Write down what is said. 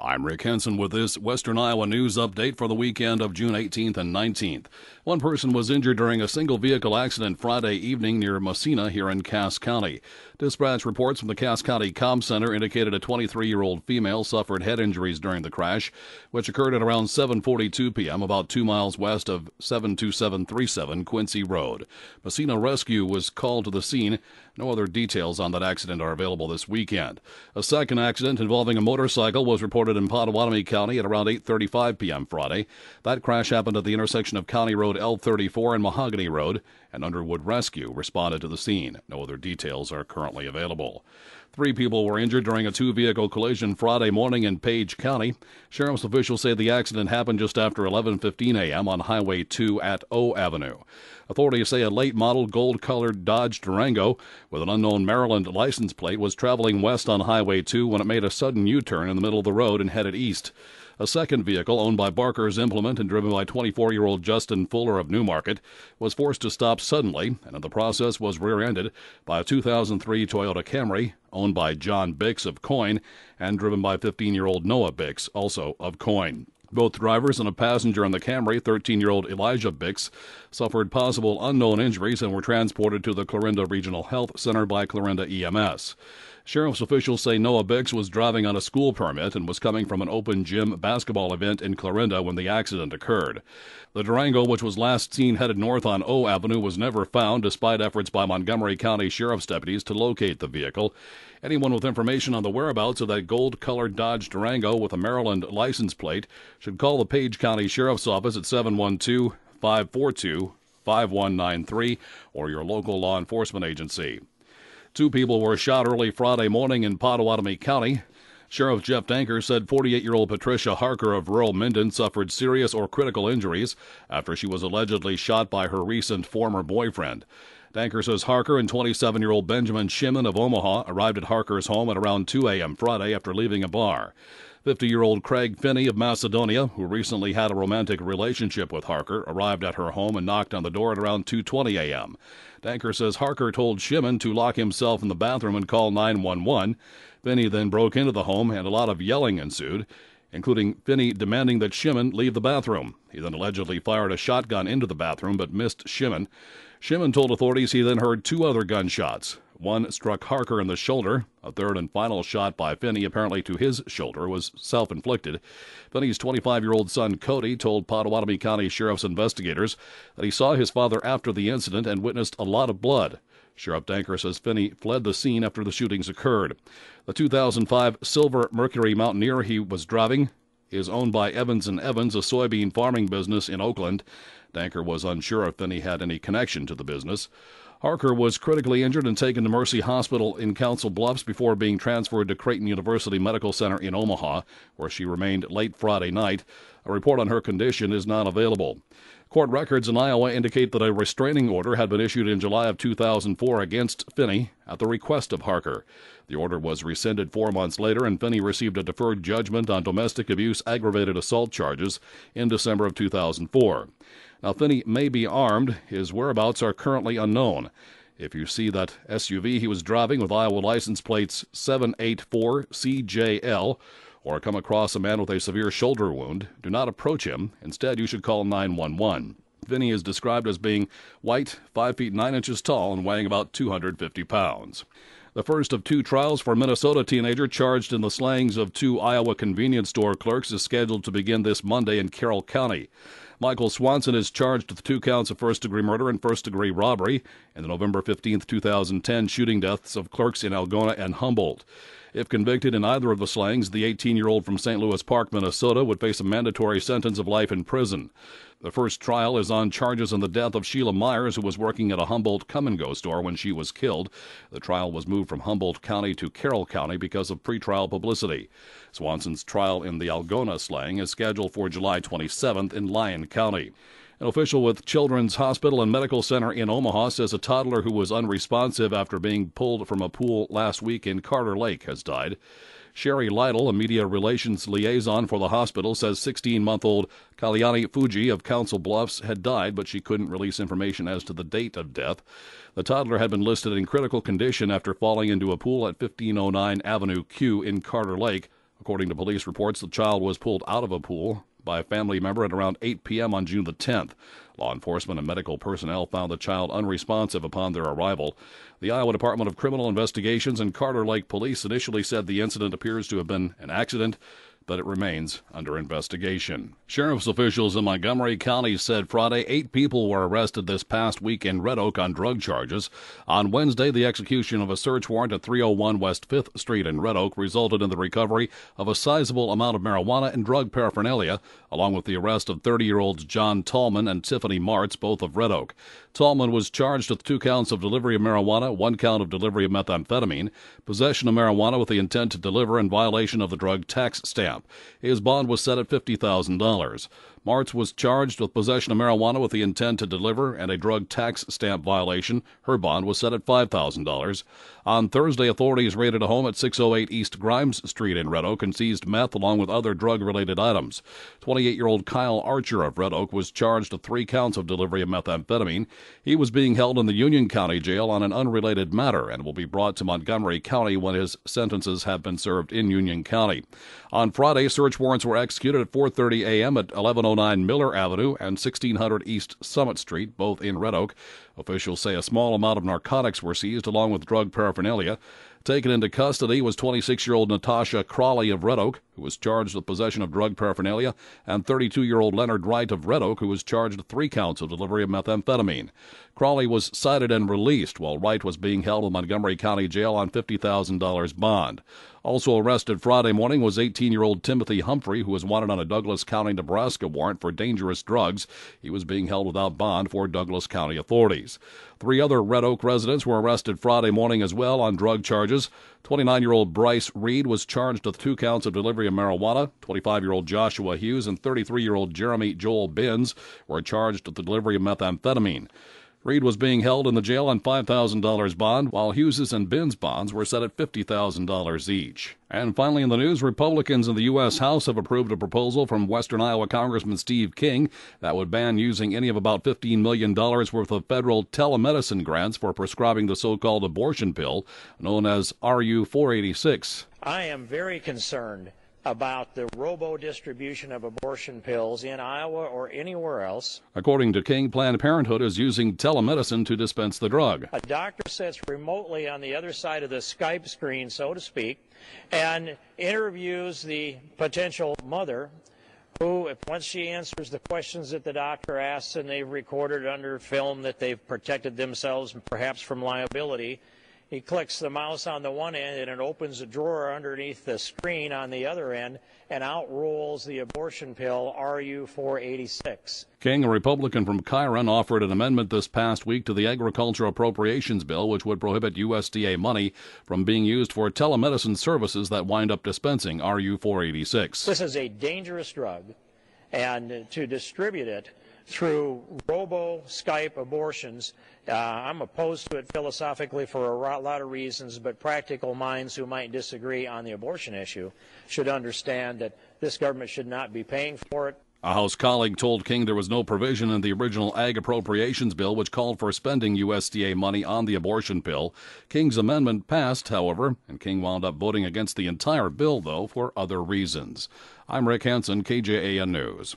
I'm Rick Henson with this Western Iowa news update for the weekend of June 18th and 19th. One person was injured during a single vehicle accident Friday evening near Massena here in Cass County. Dispatch reports from the Cass County Comm Center indicated a 23-year-old female suffered head injuries during the crash, which occurred at around 7:42 p.m. about 2 miles west of 72737 Quincy Road. Massena Rescue was called to the scene. No other details on that accident are available this weekend. A second accident involving a motorcycle was reported in Pottawatomie County at around 8:35 p.m. Friday. That crash happened at the intersection of County Road L34 and Mahogany Road, and Underwood Rescue responded to the scene. No other details are currently available. 3 people were injured during a 2-vehicle collision Friday morning in Page County. Sheriff's officials say the accident happened just after 11:15 a.m. on Highway 2 at O Avenue. Authorities say a late-model gold-colored Dodge Durango with an unknown Maryland license plate was traveling west on Highway 2 when it made a sudden U-turn in the middle of the road and headed east. A second vehicle, owned by Barker's Implement and driven by 24-year-old Justin Fuller of Newmarket, was forced to stop suddenly and in the process was rear-ended by a 2003 Toyota Camry, owned by John Bix of Coyne and driven by 15-year-old Noah Bix, also of Coyne. Both drivers and a passenger in the Camry, 13-year-old Elijah Bix, suffered possible unknown injuries and were transported to the Clarinda Regional Health Center by Clarinda EMS. Sheriff's officials say Noah Bix was driving on a school permit and was coming from an open gym basketball event in Clarinda when the accident occurred. The Durango, which was last seen headed north on O Avenue, was never found despite efforts by Montgomery County Sheriff's deputies to locate the vehicle. Anyone with information on the whereabouts of that gold-colored Dodge Durango with a Maryland license plate should call the Page County Sheriff's Office at 712-542-5193 or your local law enforcement agency. 2 people were shot early Friday morning in Pottawatomie County. Sheriff Jeff Danker said 48-year-old Patricia Harker of rural Minden suffered serious or critical injuries after she was allegedly shot by her recent former boyfriend. Danker says Harker and 27-year-old Benjamin Shimon of Omaha arrived at Harker's home at around 2 a.m. Friday after leaving a bar. 50-year-old Craig Finney of Macedonia, who recently had a romantic relationship with Harker, arrived at her home and knocked on the door at around 2:20 a.m. Danker says Harker told Shimon to lock himself in the bathroom and call 911. Finney then broke into the home and a lot of yelling ensued, including Finney demanding that Shimon leave the bathroom. He then allegedly fired a shotgun into the bathroom but missed Shimon. Shimon told authorities he then heard 2 other gunshots. One struck Harker in the shoulder. A third and final shot by Finney, apparently to his shoulder, was self-inflicted. Finney's 25-year-old son, Cody, told Pottawatomie County Sheriff's investigators that he saw his father after the incident and witnessed a lot of blood. Sheriff Danker says Finney fled the scene after the shootings occurred. The 2005 Silver Mercury Mountaineer he was driving is owned by Evans & Evans, a soybean farming business in Oakland. Danker was unsure if Finney had any connection to the business. Harker was critically injured and taken to Mercy Hospital in Council Bluffs before being transferred to Creighton University Medical Center in Omaha, where she remained late Friday night. A report on her condition is not available. Court records in Iowa indicate that a restraining order had been issued in July of 2004 against Finney at the request of Harker. The order was rescinded 4 months later, and Finney received a deferred judgment on domestic abuse aggravated assault charges in December of 2004. Now, Finney may be armed. His whereabouts are currently unknown. If you see that SUV he was driving with Iowa license plates 784CJL or come across a man with a severe shoulder wound, do not approach him. Instead, you should call 911. Finney is described as being white, 5 feet 9 inches tall, and weighing about 250 pounds. The first of 2 trials for a Minnesota teenager charged in the slayings of 2 Iowa convenience store clerks is scheduled to begin this Monday in Carroll County. Michael Swanson is charged with 2 counts of first-degree murder and first-degree robbery in the November 15, 2010 shooting deaths of clerks in Algona and Humboldt. If convicted in either of the slayings, the 18-year-old from St. Louis Park, Minnesota, would face a mandatory sentence of life in prison. The first trial is on charges in the death of Sheila Myers, who was working at a Humboldt come-and-go store when she was killed. The trial was moved from Humboldt County to Carroll County because of pretrial publicity. Swanson's trial in the Algona slaying is scheduled for July 27th in Lyon County. An official with Children's Hospital and Medical Center in Omaha says a toddler who was unresponsive after being pulled from a pool last week in Carter Lake has died. Sherry Lytle, a media relations liaison for the hospital, says 16-month-old Kalyani Fuji of Council Bluffs had died, but she couldn't release information as to the date of death. The toddler had been listed in critical condition after falling into a pool at 1509 Avenue Q in Carter Lake According to police reports, the child was pulled out of a pool by a family member at around 8 p.m. on June the 10th. Law enforcement and medical personnel found the child unresponsive upon their arrival. The Iowa Department of Criminal Investigations and Carter Lake Police initially said the incident appears to have been an accident, but it remains under investigation. Sheriff's officials in Montgomery County said Friday 8 people were arrested this past week in Red Oak on drug charges. On Wednesday, the execution of a search warrant at 301 West 5th Street in Red Oak resulted in the recovery of a sizable amount of marijuana and drug paraphernalia, along with the arrest of 30-year-olds John Tallman and Tiffany Martz, both of Red Oak. Tallman was charged with 2 counts of delivery of marijuana, 1 count of delivery of methamphetamine, possession of marijuana with the intent to deliver in violation of the drug tax stamp. His bond was set at $50,000. Martz was charged with possession of marijuana with the intent to deliver and a drug tax stamp violation. Her bond was set at $5,000. On Thursday, authorities raided a home at 608 East Grimes Street in Red Oak and seized meth along with other drug-related items. 28-year-old Kyle Archer of Red Oak was charged with 3 counts of delivery of methamphetamine. He was being held in the Union County Jail on an unrelated matter and will be brought to Montgomery County when his sentences have been served in Union County. On Friday, search warrants were executed at 4:30 a.m. at 1109 Miller Avenue and 1600 East Summit Street, both in Red Oak. Officials say a small amount of narcotics were seized along with drug paraphernalia. Taken into custody was 26-year-old Natasha Crawley of Red Oak, who was charged with possession of drug paraphernalia, and 32-year-old Leonard Wright of Red Oak, who was charged with 3 counts of delivery of methamphetamine. Crawley was cited and released, while Wright was being held in Montgomery County Jail on $50,000 bond. Also arrested Friday morning was 18-year-old Timothy Humphrey, who was wanted on a Douglas County, Nebraska warrant for dangerous drugs. He was being held without bond for Douglas County authorities. 3 other Red Oak residents were arrested Friday morning as well on drug charges. 29-year-old Bryce Reed was charged with 2 counts of delivery of marijuana. 25-year-old Joshua Hughes and 33-year-old Jeremy Joel Binns were charged with the delivery of methamphetamine. Reed was being held in the jail on $5,000 bond, while Hughes's and Binns' bonds were set at $50,000 each. And finally in the news, Republicans in the U.S. House have approved a proposal from Western Iowa Congressman Steve King that would ban using any of about $15 million worth of federal telemedicine grants for prescribing the so-called abortion pill, known as RU-486. I am very concerned about the robo-distribution of abortion pills in Iowa or anywhere else. According to King, Planned Parenthood is using telemedicine to dispense the drug. A doctor sits remotely on the other side of the Skype screen, so to speak, and interviews the potential mother who, once she answers the questions that the doctor asks and they've recorded under film that they've protected themselves perhaps from liability, he clicks the mouse on the one end and it opens a drawer underneath the screen on the other end, and out rolls the abortion pill RU-486. King, a Republican from Chiron, offered an amendment this past week to the Agriculture Appropriations Bill, which would prohibit USDA money from being used for telemedicine services that wind up dispensing RU-486. This is a dangerous drug, and to distribute it through robo-Skype abortions, I'm opposed to it philosophically for a lot of reasons, but practical minds who might disagree on the abortion issue should understand that this government should not be paying for it. A House colleague told King there was no provision in the original Ag Appropriations Bill which called for spending USDA money on the abortion pill. King's amendment passed, however, and King wound up voting against the entire bill, though, for other reasons. I'm Rick Hansen, KJAN News.